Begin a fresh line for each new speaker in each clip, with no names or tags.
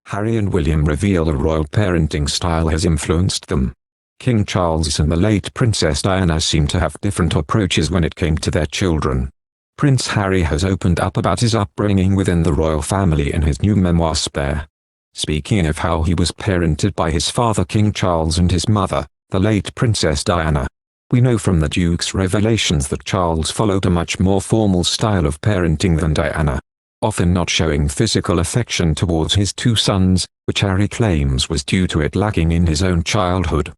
Harry and William reveal a royal parenting style has influenced them. King Charles and the late Princess Diana seem to have different approaches when it came to their children. Prince Harry has opened up about his upbringing within the royal family in his new memoir Spare. Speaking of how he was parented by his father King Charles and his mother, the late Princess Diana, we know from the Duke's revelations that Charles followed a much more formal style of parenting than Diana, often not showing physical affection towards his two sons, which Harry claims was due to it lacking in his own childhood.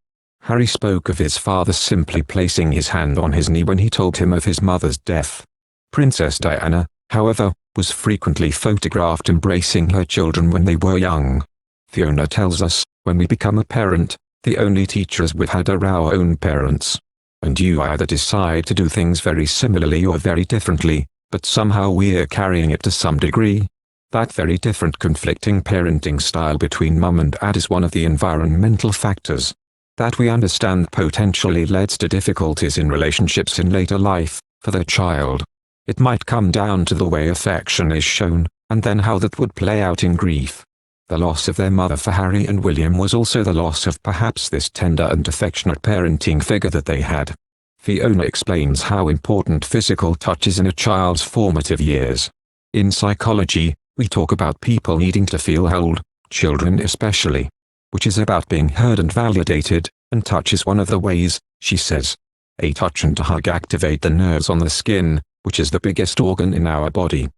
Harry spoke of his father simply placing his hand on his knee when he told him of his mother's death. Princess Diana, however, was frequently photographed embracing her children when they were young. Fiona tells us, when we become a parent, the only teachers we've had are our own parents. And you either decide to do things very similarly or very differently, but somehow we're carrying it to some degree. That very different conflicting parenting style between mum and dad is one of the environmental factors that we understand potentially leads to difficulties in relationships in later life, for their child. It might come down to the way affection is shown, and then how that would play out in grief. The loss of their mother for Harry and William was also the loss of perhaps this tender and affectionate parenting figure that they had. Fiona explains how important physical touch is in a child's formative years. In psychology, we talk about people needing to feel held, children especially, which is about being heard and validated, and touch is one of the ways, she says. A touch and a hug activate the nerves on the skin, which is the biggest organ in our body.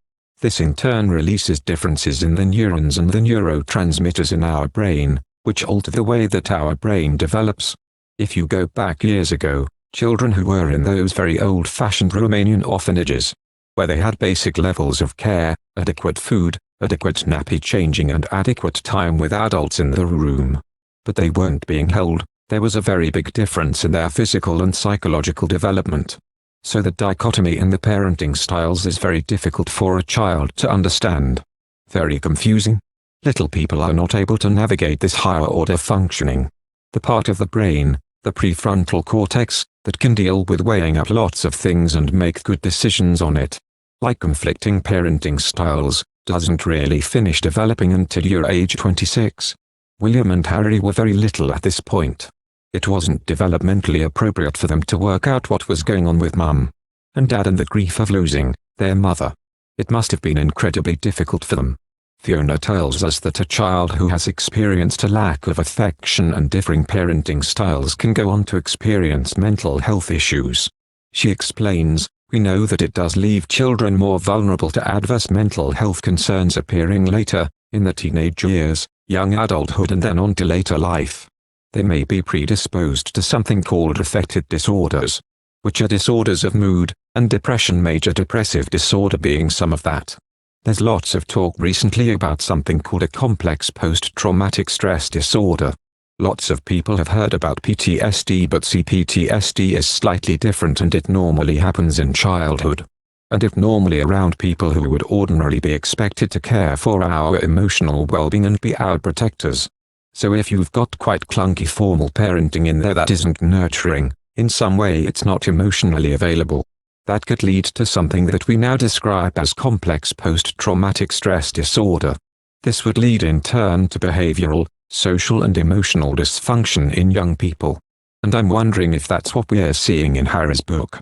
This in turn releases differences in the neurons and the neurotransmitters in our brain, which alter the way that our brain develops. If you go back years ago, children who were in those very old-fashioned Romanian orphanages, where they had basic levels of care, adequate food, adequate nappy changing and adequate time with adults in the room, but they weren't being held, there was a very big difference in their physical and psychological development. So the dichotomy in the parenting styles is very difficult for a child to understand. Very confusing. Little people are not able to navigate this higher order functioning. The part of the brain, the prefrontal cortex, that can deal with weighing up lots of things and make good decisions on it, like conflicting parenting styles, doesn't really finish developing until you're age 26. William and Harry were very little at this point. It wasn't developmentally appropriate for them to work out what was going on with Mum and Dad and the grief of losing their mother. It must have been incredibly difficult for them. Fiona tells us that a child who has experienced a lack of affection and differing parenting styles can go on to experience mental health issues. She explains, we know that it does leave children more vulnerable to adverse mental health concerns appearing later, in the teenage years, young adulthood and then on to later life. They may be predisposed to something called affective disorders, which are disorders of mood, and depression, major depressive disorder being some of that. There's lots of talk recently about something called a complex post-traumatic stress disorder. Lots of people have heard about PTSD, but PTSD is slightly different and it normally happens in childhood. And if normally around people who would ordinarily be expected to care for our emotional well-being and be our protectors. So if you've got quite clunky formal parenting in there that isn't nurturing, in some way it's not emotionally available, that could lead to something that we now describe as complex post-traumatic stress disorder. This would lead in turn to behavioral, social and emotional dysfunction in young people. And I'm wondering if that's what we're seeing in Harry's book.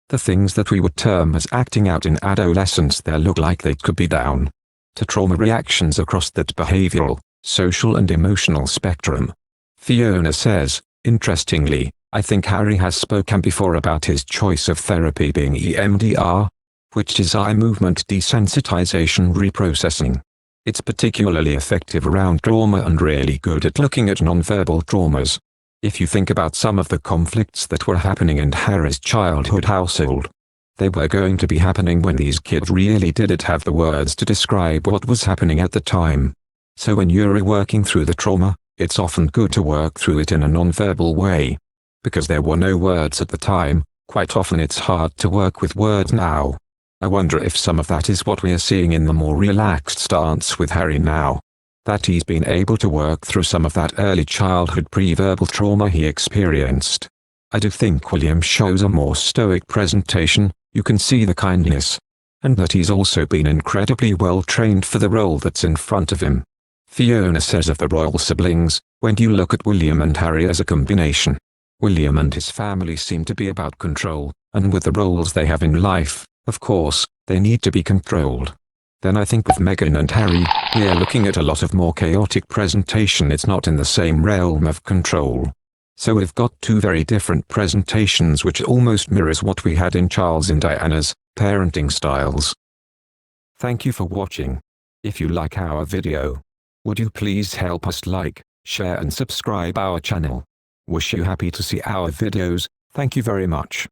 The things that we would term as acting out in adolescence there look like they could be down to trauma reactions across that behavioral, social and emotional spectrum. Fiona says, interestingly, I think Harry has spoken before about his choice of therapy being EMDR, which is eye movement desensitization reprocessing. It's particularly effective around trauma and really good at looking at nonverbal traumas. If you think about some of the conflicts that were happening in Harry's childhood household, they were going to be happening when these kids really didn't have the words to describe what was happening at the time. So when you're working through the trauma, it's often good to work through it in a nonverbal way. Because there were no words at the time, quite often it's hard to work with words now. I wonder if some of that is what we're seeing in the more relaxed stance with Harry now. That he's been able to work through some of that early childhood pre-verbal trauma he experienced. I do think William shows a more stoic presentation, you can see the kindness. And that he's also been incredibly well trained for the role that's in front of him. Fiona says of the royal siblings, when you look at William and Harry as a combination, William and his family seem to be about control, and with the roles they have in life, of course, they need to be controlled. Then I think with Meghan and Harry, we are looking at a lot of more chaotic presentation. It's not in the same realm of control. So we've got two very different presentations which almost mirrors what we had in Charles and Diana's parenting styles. Thank you for watching. If you like our video, would you please help us like, share and subscribe our channel. Wish you happy to see our videos. Thank you very much.